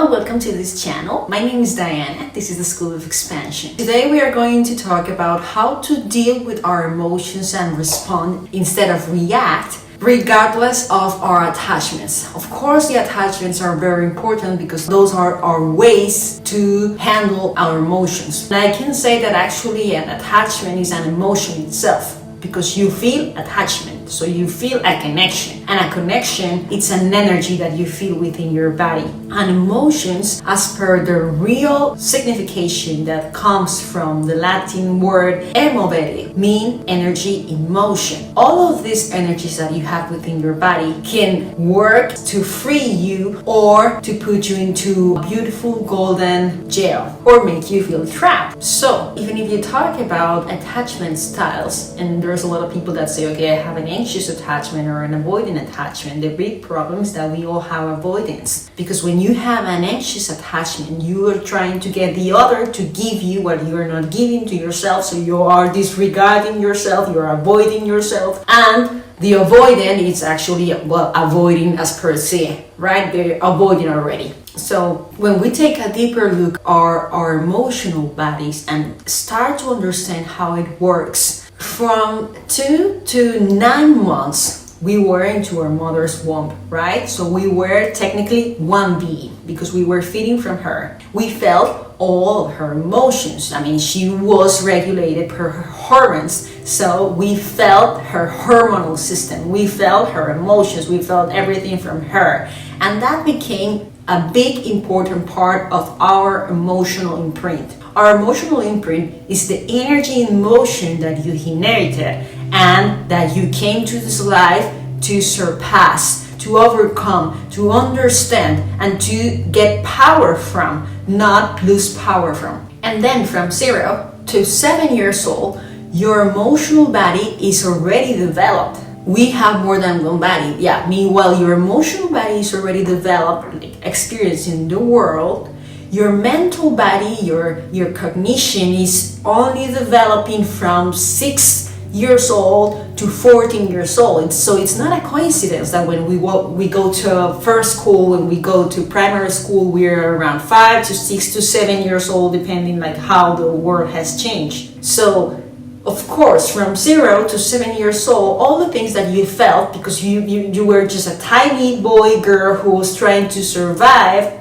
Hello, welcome to this channel. My name is Diana. This is the School of Expansion. Today we are going to talk about how to deal with our emotions and respond instead of react, regardless of our attachments. Of course, the attachments are very important because those are our ways to handle our emotions. And I can say that actually an attachment is an emotion itself, because you feel attachment, so you feel a connection, and a connection, it's an energy that you feel within your body. And emotions, as per the real signification that comes from the Latin word emovere, mean energy in motion. All of these energies that you have within your body can work to free you or to put you into a beautiful golden jail or make you feel trapped. So even if you talk about attachment styles, and there's a lot of people that say, okay, I have an anxious attachment or an avoidant attachment. The big problem is that we all have avoidance, because when you have an anxious attachment, you are trying to get the other to give you what you are not giving to yourself, so you are disregarding yourself, you are avoiding yourself, and the avoidant is actually, well, avoiding as per se, right? They're avoiding already. So when we take a deeper look at our emotional bodies and start to understand how it works, from 2 to 9 months, we were into our mother's womb, right? So we were technically one being because we were feeding from her. We felt all of her emotions. I mean, she was regulated per her hormones. So we felt her hormonal system. We felt her emotions. We felt everything from her. And that became a big important part of our emotional imprint. Our emotional imprint is the energy in motion that you inherited and that you came to this life to surpass, to overcome, to understand, and to get power from, not lose power from. And then from 0 to 7 years old, your emotional body is already developed. We have more than one body. Yeah, meanwhile, your emotional body is already developed, like experiencing the world. Your mental body, your cognition is only developing from 6 years old to 14 years old. So it's not a coincidence that when we go to first school, when we go to primary school, we're around 5 to 6 to 7 years old, depending like how the world has changed. So of course, from 0 to 7 years old, all the things that you felt because you were just a tiny boy, girl who was trying to survive,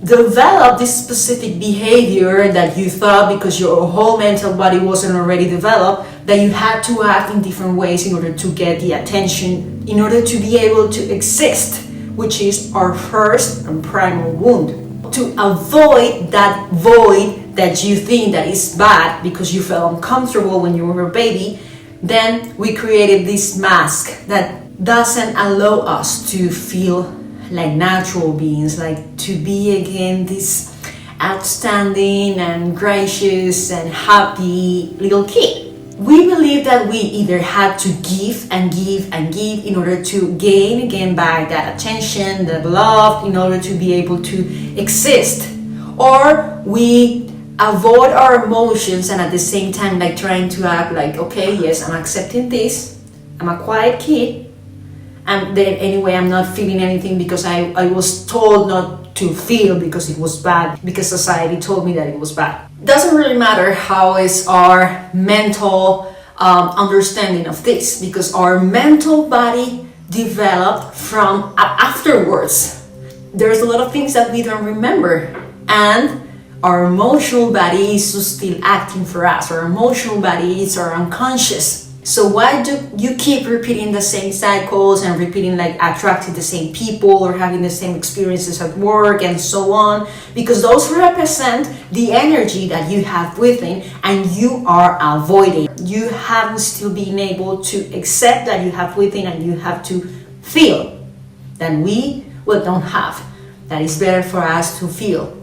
develop this specific behavior that you thought, because your whole mental body wasn't already developed, that you had to act in different ways in order to get the attention, in order to be able to exist, which is our first and primal wound. To avoid that void that you think that is bad because you felt uncomfortable when you were a baby, then we created this mask that doesn't allow us to feel like natural beings, like to be again this outstanding and gracious and happy little kid. We believe that we either had to give and give and give in order to gain again back that attention, that love, in order to be able to exist, or we avoid our emotions and at the same time like trying to act like, okay, yes, I'm accepting this, I'm a quiet kid, and then anyway I'm not feeling anything because I was told not to feel because it was bad, because society told me that it was bad. Doesn't really matter how is our mental understanding of this, because our mental body developed from afterwards. There's a lot of things that we don't remember, and our emotional body is still acting for us. Our emotional body is our unconscious. So why do you keep repeating the same cycles and repeating like attracting the same people or having the same experiences at work and so on? Because those represent the energy that you have within and you are avoiding. You haven't still been able to accept that you have within, and you have to feel that we don't have. That is better for us to feel.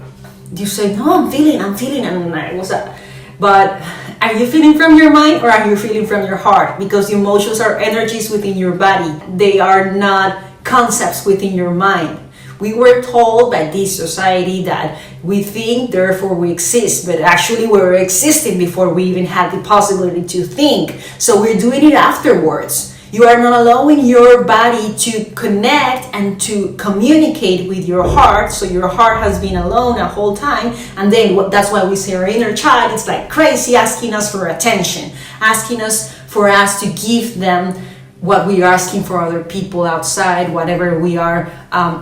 You say, no, I'm feeling, and what's that? But are you feeling from your mind or are you feeling from your heart? Because the emotions are energies within your body. They are not concepts within your mind. We were told by this society that we think, therefore we exist, but actually we're existing before we even had the possibility to think. So we're doing it afterwards. You are not allowing your body to connect and to communicate with your heart. So your heart has been alone a whole time. And then that's why we say our inner child, it's like crazy, asking us for attention, asking us for us to give them what we are asking for other people outside, whatever we are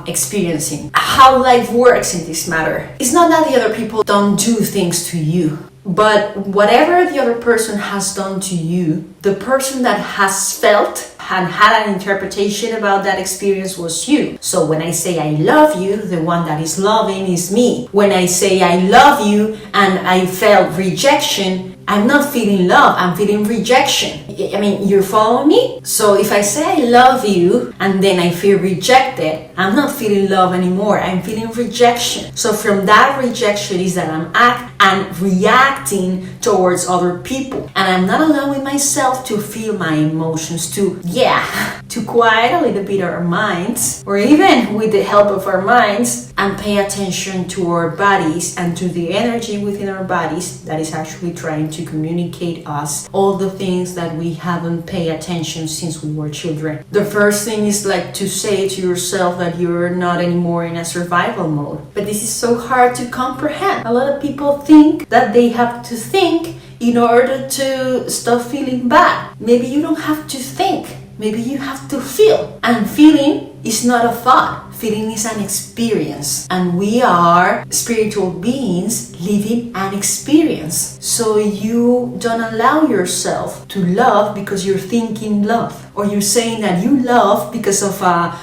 experiencing. How life works in this matter. It's not that the other people don't do things to you, but whatever the other person has done to you, the person that has felt and had an interpretation about that experience was you. So when I say I love you, the one that is loving is me. When I say I love you and I felt rejection, I'm not feeling love, I'm feeling rejection. I mean, you're following me? So if I say I love you and then I feel rejected, I'm not feeling love anymore, I'm feeling rejection. So from that rejection is that I'm reacting towards other people. And I'm not allowing myself to feel my emotions, to quiet a little bit our minds, or even with the help of our minds, and pay attention to our bodies and to the energy within our bodies that is actually trying to communicate us all the things that we haven't paid attention since we were children. The first thing is like to say to yourself that you're not anymore in a survival mode. But this is so hard to comprehend. A lot of people think that they have to think in order to stop feeling bad. Maybe you don't have to think. Maybe you have to feel. And feeling is not a thought. Feeling is an experience. And we are spiritual beings living an experience. So you don't allow yourself to love because you're thinking love. Or you're saying that you love because of a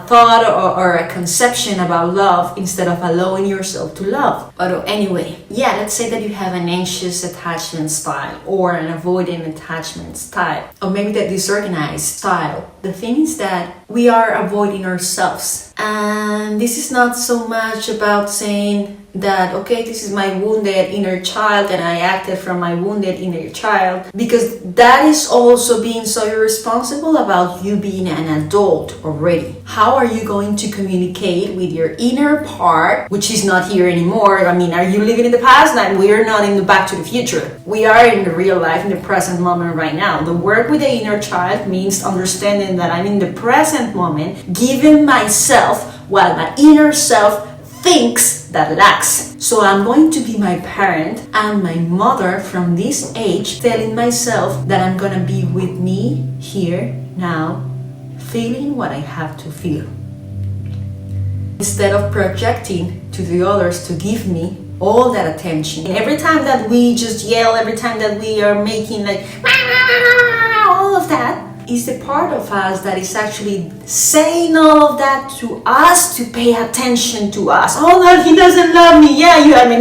thought or a conception about love instead of allowing yourself to love. But anyway, let's say that you have an anxious attachment style or an avoidant attachment style, or maybe the disorganized style. The thing is that we are avoiding ourselves. And this is not so much about saying that, okay, this is my wounded inner child and I acted from my wounded inner child, because that is also being so irresponsible about you being an adult already. How are you going to communicate with your inner part, which is not here anymore? I mean, are you living in the past? Like, we are not in the back to the future. We are in the real life, in the present moment right now. The work with the inner child means understanding that I'm in the present moment, giving myself what my inner self thinks that lacks. So I'm going to be my parent and my mother from this age, telling myself that I'm gonna be with me here now, feeling what I have to feel, instead of projecting to the others to give me all that attention. Every time that we just yell, every time that we are making like all of that, is the part of us that is actually saying all of that to us to pay attention to us. Oh, no, he doesn't love me.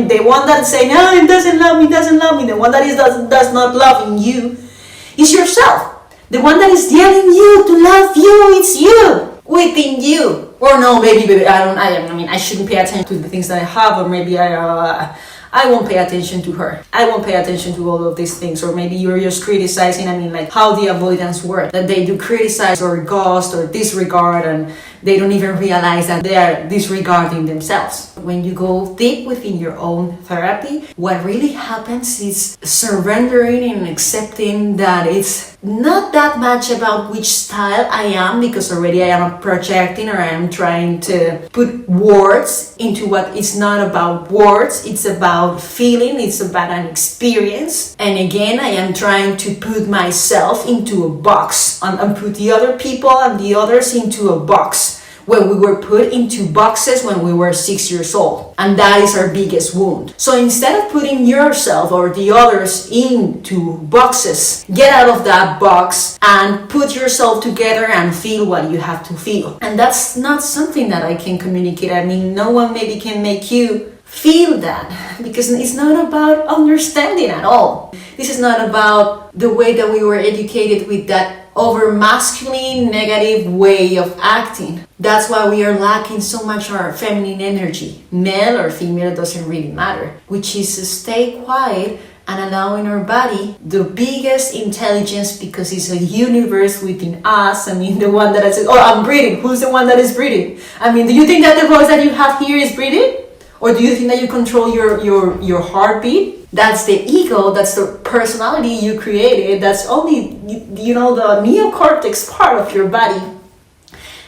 The one that's saying, no, he doesn't love me. The one that does not loving you is yourself. The one that is telling you to love you, it's you, within you. Or no, maybe I shouldn't pay attention to the things that I have, or maybe I won't pay attention to her. I won't pay attention to all of these things. Or maybe you're just criticizing, how the avoidance work. That they do criticize or ghost or disregard, and they don't even realize that they are disregarding themselves. When you go deep within your own therapy, what really happens is surrendering and accepting that it's not that much about which style I am, because already I am projecting, or I am trying to put words into what is not about words. It's about feeling, it's about an experience. And again, I am trying to put myself into a box and put the other people and the others into a box, when we were put into boxes when we were 6 years old. And that is our biggest wound. So instead of putting yourself or the others into boxes, get out of that box and put yourself together and feel what you have to feel. And that's not something that I can communicate. No one maybe can make you feel that, because it's not about understanding at all. This is not about the way that we were educated with that over masculine, negative way of acting. That's why we are lacking so much our feminine energy. Male or female doesn't really matter, which is to stay quiet and allowing our body the biggest intelligence, because it's a universe within us. The one that says, oh, I'm breathing. Who's the one that is breathing? Do you think that the voice that you have here is breathing? Or do you think that you control your heartbeat? That's the ego, that's the personality you created. That's only, the neocortex part of your body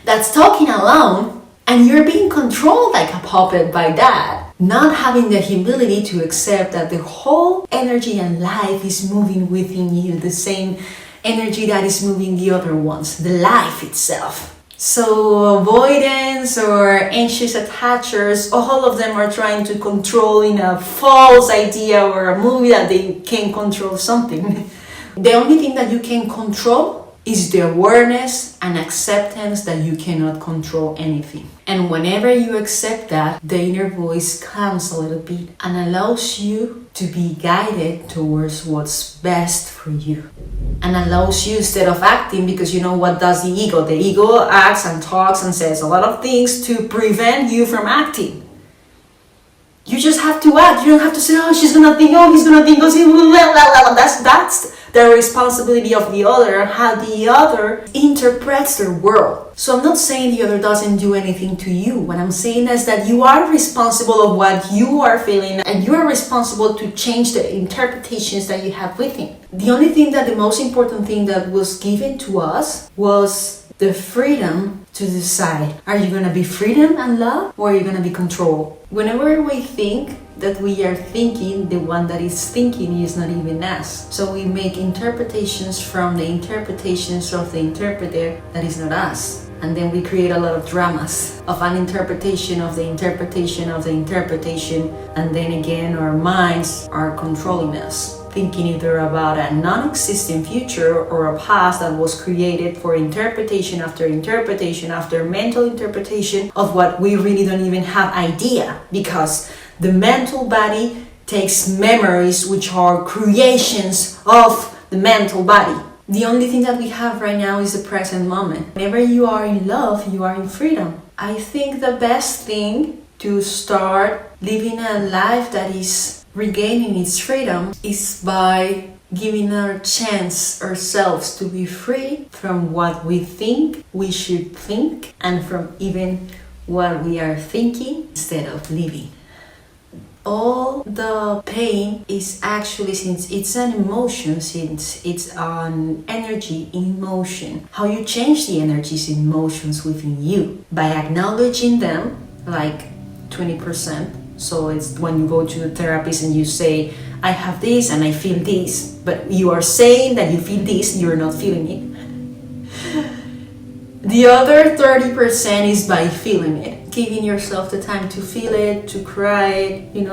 that's talking alone, and you're being controlled like a puppet by that. Not having the humility to accept that the whole energy and life is moving within you, the same energy that is moving the other ones, the life itself. So avoidance or anxious attachers, all of them are trying to control in a false idea or a movie that they can control something. The only thing that you can control is the awareness and acceptance that you cannot control anything. And whenever you accept that, the inner voice comes a little bit and allows you to be guided towards what's best for you. And allows you, instead of acting, because what does the ego? The ego acts and talks and says a lot of things to prevent you from acting. You just have to act. You don't have to say, oh, she's gonna think, oh, he's gonna think, oh, that's the responsibility of the other, how the other interprets their world. So I'm not saying the other doesn't do anything to you. What I'm saying is that you are responsible of what you are feeling, and you are responsible to change the interpretations that you have within. The only thing that the most important thing that was given to us was the freedom to decide. Are you going to be freedom and love, or are you going to be control? Whenever we think that we are thinking, the one that is thinking is not even us. So we make interpretations from the interpretations of the interpreter that is not us. And then we create a lot of dramas of an interpretation of the interpretation of the interpretation. And then again, our minds are controlling us, thinking either about a non-existent future or a past that was created for interpretation after mental interpretation of what we really don't even have idea, because the mental body takes memories which are creations of the mental body. The only thing that we have right now is the present moment. Whenever you are in love, you are in freedom. I think the best thing to start living a life that is regaining its freedom is by giving our chance ourselves to be free from what we think we should think, and from even what we are thinking instead of living. All the pain is actually, since it's an emotion, since it's an energy in motion, how you change the energies in motions within you by acknowledging them, like 20%. So it's when you go to the therapist and you say, I have this and I feel this, but you are saying that you feel this, you're not feeling it. The other 30% is by feeling it, giving yourself the time to feel it, to cry it,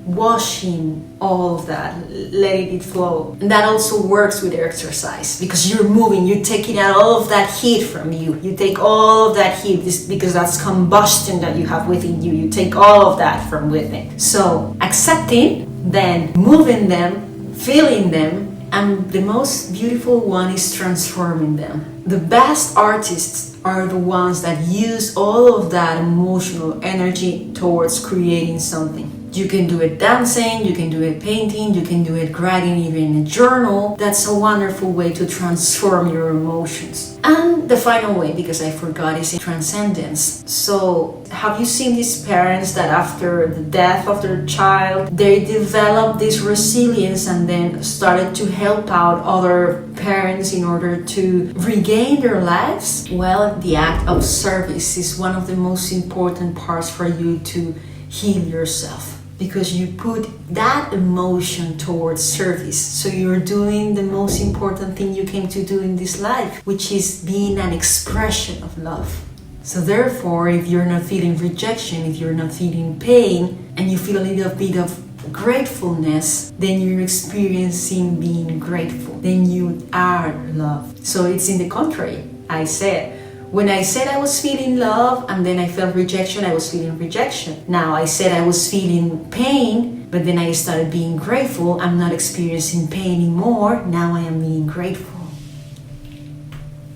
washing all of that, letting it flow. And that also works with exercise, because you're moving, you're taking out all of that heat from you. You take all of that heat, because that's combustion that you have within you. You take all of that from within. So accepting, then moving them, feeling them, and the most beautiful one is transforming them. The best artists are the ones that use all of that emotional energy towards creating something. You can do it dancing, you can do it painting, you can do it writing even in a journal. That's a wonderful way to transform your emotions. And the final way, because I forgot, is in Transcendence. So have you seen these parents that after the death of their child, they developed this resilience and then started to help out other parents in order to regain their lives? Well, the act of service is one of the most important parts for you to heal yourself, because you put that emotion towards service. So you're doing the most important thing you came to do in this life, which is being an expression of love. So therefore, if you're not feeling rejection, if you're not feeling pain, and you feel a little bit of gratefulness, then you're experiencing being grateful. Then you are loved. So it's in the contrary. When I said I was feeling love and then I felt rejection, I was feeling rejection. Now I said I was feeling pain, but then I started being grateful. I'm not experiencing pain anymore. Now I am being grateful.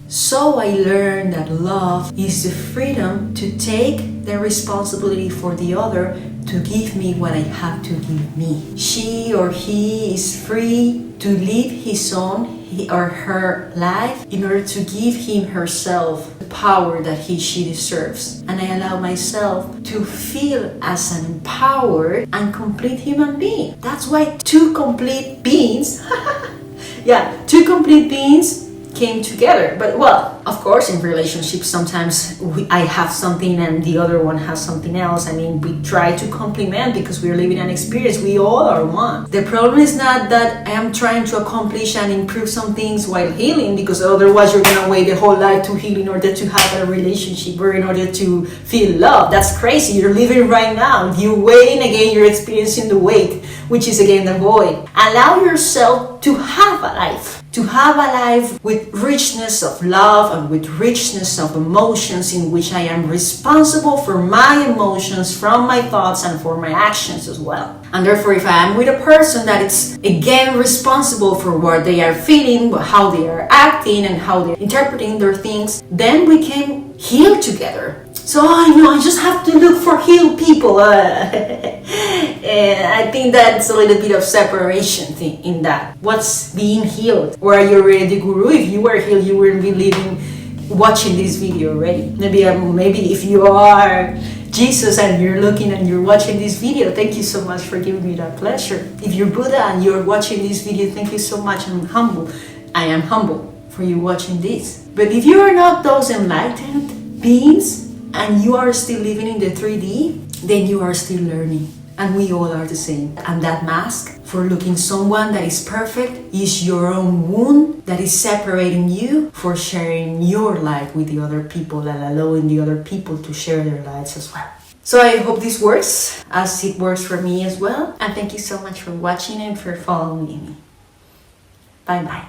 So I learned that love is the freedom to take the responsibility for the other to give me what I have to give me. She or he is free to live his own, or her life in order to give him herself the power that she deserves. And I allow myself to feel as an empowered and complete human being. That's why two complete beings two complete beings came together. But well, of course, in relationships sometimes I have something and the other one has something else. I mean, we try to complement because we're living an experience. We all are one. The problem is not that I am trying to accomplish and improve some things while healing, because otherwise you're gonna wait the whole life to heal in order to have a relationship or in order to feel love. That's crazy. You're living right now. You're waiting again, you're experiencing the wait, which is again the void. Allow yourself to have a life. To have a life with richness of love and with richness of emotions, in which I am responsible for my emotions, from my thoughts and for my actions as well. And therefore, if I am with a person that is again responsible for what they are feeling, how they are acting and how they're interpreting their things, then we can heal together. So I just have to look for healed people. And I think that's a little bit of separation thing in that. What's being healed? Or are you already the guru? If you were healed, you wouldn't be watching this video already. Maybe if you are Jesus and you're looking and you're watching this video, thank you so much for giving me that pleasure. If you're Buddha and you're watching this video, thank you so much. I am humble for you watching this. But if you are not those enlightened beings and you are still living in the 3D, then you are still learning. And we all are the same. And that mask for looking someone that is perfect is your own wound that is separating you for sharing your light with the other people and allowing the other people to share their lives as well. So I hope this works as it works for me as well. And thank you so much for watching and for following me. Bye bye.